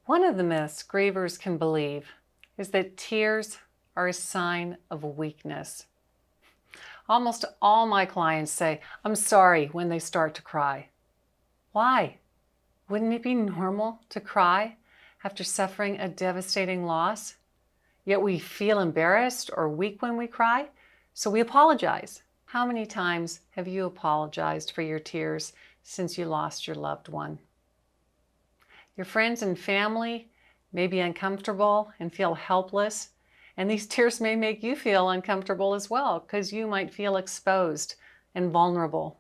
One of the myths grievers can believe is that tears are a sign of weakness. Almost all my clients say, "I'm sorry," when they start to cry. Why? Wouldn't it be normal to cry after suffering a devastating loss? Yet we feel embarrassed or weak when we cry, so we apologize. How many times have you apologized for your tears since you lost your loved one? Your friends and family may be uncomfortable and feel helpless, and these tears may make you feel uncomfortable as well because you might feel exposed and vulnerable.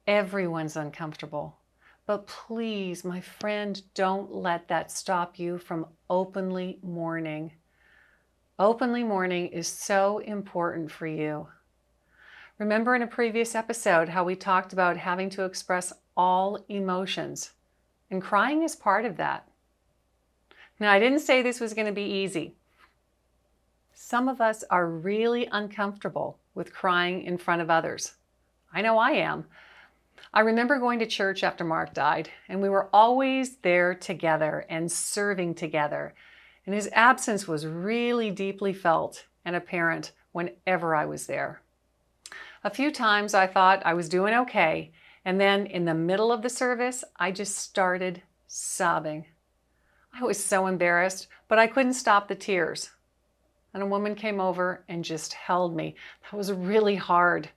Everyone's uncomfortable, but please, my friend, don't let that stop you from openly mourning. Openly mourning is so important for you. Remember in a previous episode how we talked about having to express all emotions, and crying is part of that. Now, I didn't say this was going to be easy. Some of us are really uncomfortable with crying in front of others. I know I am. I remember going to church after Mark died, and we were always there together and serving together. And his absence was really deeply felt and apparent whenever I was there. A few times I thought I was doing okay, and then in the middle of the service, I just started sobbing. I was so embarrassed, but I couldn't stop the tears. And a woman came over and just held me. That was really hard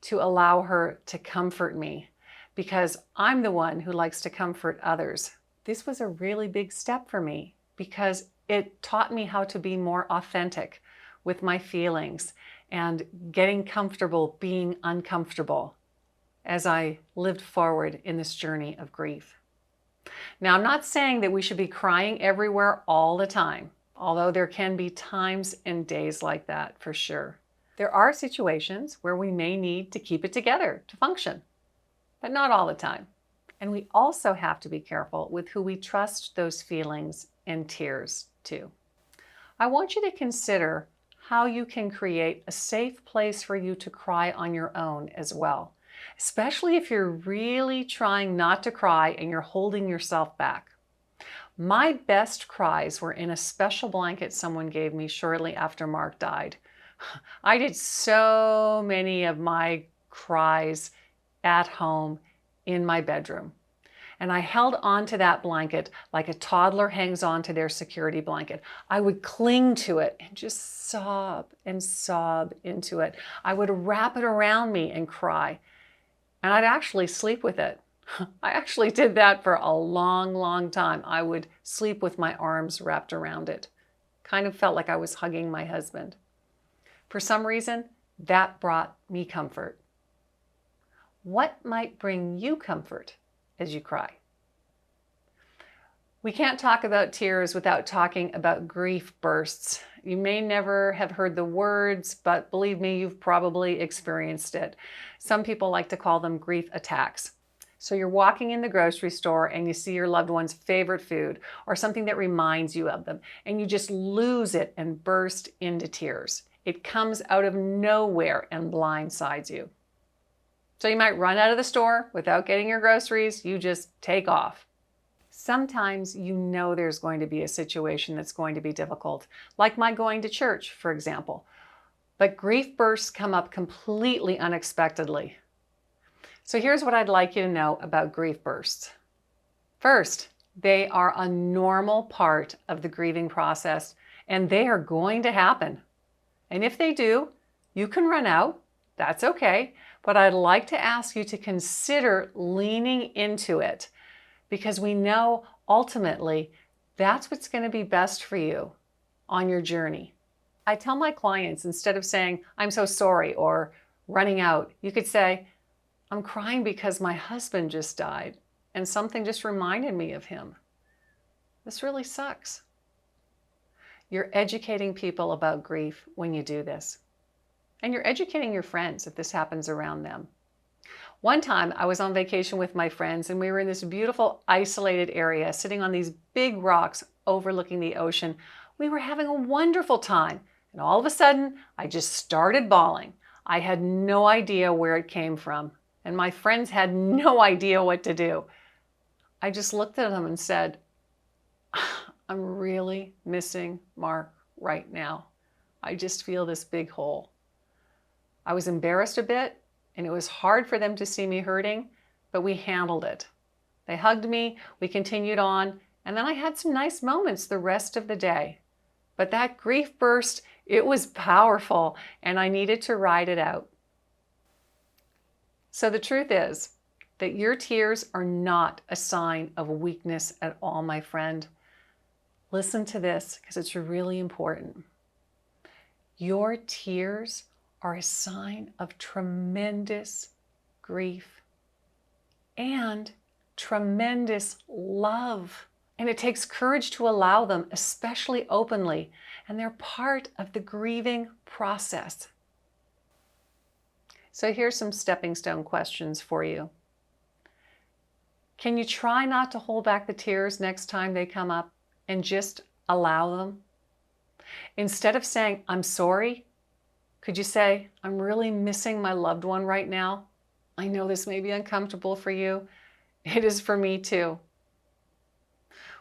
to allow her to comfort me because I'm the one who likes to comfort others. This was a really big step for me because it taught me how to be more authentic with my feelings and getting comfortable being uncomfortable as I lived forward in this journey of grief. Now, I'm not saying that we should be crying everywhere all the time, although there can be times and days like that for sure. There are situations where we may need to keep it together to function, but not all the time. And we also have to be careful with who we trust those feelings and tears to. I want you to consider how you can create a safe place for you to cry on your own as well, especially if you're really trying not to cry and you're holding yourself back. My best cries were in a special blanket someone gave me shortly after Mark died. I did so many of my cries at home in my bedroom. And I held on to that blanket like a toddler hangs on to their security blanket. I would cling to it and just sob and sob into it. I would wrap it around me and cry. And I'd actually sleep with it. I actually did that for a long, long time. I would sleep with my arms wrapped around it. Kind of felt like I was hugging my husband. For some reason, that brought me comfort. What might bring you comfort as you cry? We can't talk about tears without talking about grief bursts. You may never have heard the words, but believe me, you've probably experienced it. Some people like to call them grief attacks. So you're walking in the grocery store and you see your loved one's favorite food or something that reminds you of them, and you just lose it and burst into tears. It comes out of nowhere and blindsides you. So you might run out of the store without getting your groceries. You just take off. Sometimes you know there's going to be a situation that's going to be difficult, like my going to church, for example. But grief bursts come up completely unexpectedly. So here's what I'd like you to know about grief bursts. First, they are a normal part of the grieving process, and they are going to happen. And if they do, you can run out. That's okay. But I'd like to ask you to consider leaning into it because we know ultimately that's what's going to be best for you on your journey. I tell my clients, instead of saying, "I'm so sorry," or running out, you could say, "I'm crying because my husband just died and something just reminded me of him. This really sucks." You're educating people about grief when you do this. And you're educating your friends if this happens around them. One time I was on vacation with my friends and we were in this beautiful isolated area sitting on these big rocks overlooking the ocean. We were having a wonderful time, and all of a sudden I just started bawling. I had no idea where it came from, and my friends had no idea what to do. I just looked at them and said, I'm really missing Mark right now. I just feel this big hole. I was embarrassed a bit, and it was hard for them to see me hurting, but we handled it. They hugged me, we continued on, and then I had some nice moments the rest of the day. But that grief burst, it was powerful, and I needed to ride it out. So the truth is that your tears are not a sign of weakness at all, my friend. Listen to this because it's really important. Your tears are a sign of tremendous grief and tremendous love. And it takes courage to allow them, especially openly, and they're part of the grieving process. So here's some stepping stone questions for you. Can you try not to hold back the tears next time they come up and just allow them? Instead of saying, I'm sorry, could you say, I'm really missing my loved one right now? I know this may be uncomfortable for you. It is for me too.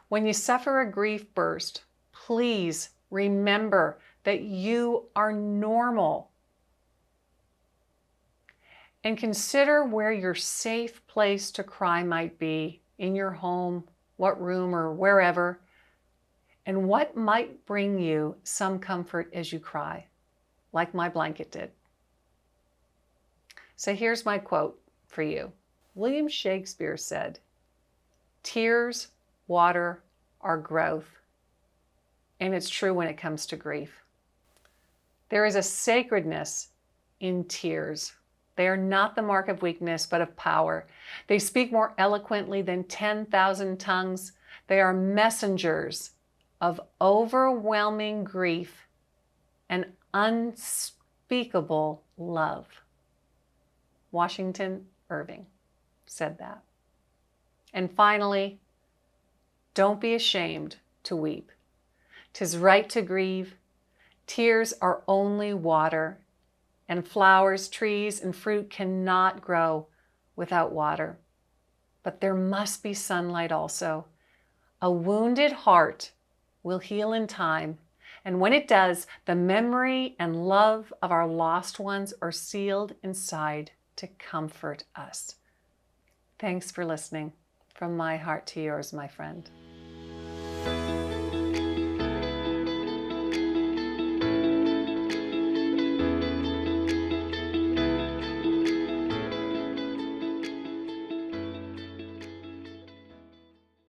When you suffer a grief burst, please remember that you are normal. And consider where your safe place to cry might be, in your home, what room or wherever, and what might bring you some comfort as you cry, like my blanket did. So here's my quote for you. William Shakespeare said, "Tears water our growth." And it's true when it comes to grief. There is a sacredness in tears. They are not the mark of weakness, but of power. They speak more eloquently than 10,000 tongues. They are messengers of overwhelming grief and unspeakable love. Washington Irving said that. And finally, don't be ashamed to weep. 'Tis right to grieve. Tears are only water, and flowers, trees, and fruit cannot grow without water. But there must be sunlight also. A wounded heart will heal in time, and when it does, the memory and love of our lost ones are sealed inside to comfort us. Thanks for listening. From my heart to yours, my friend.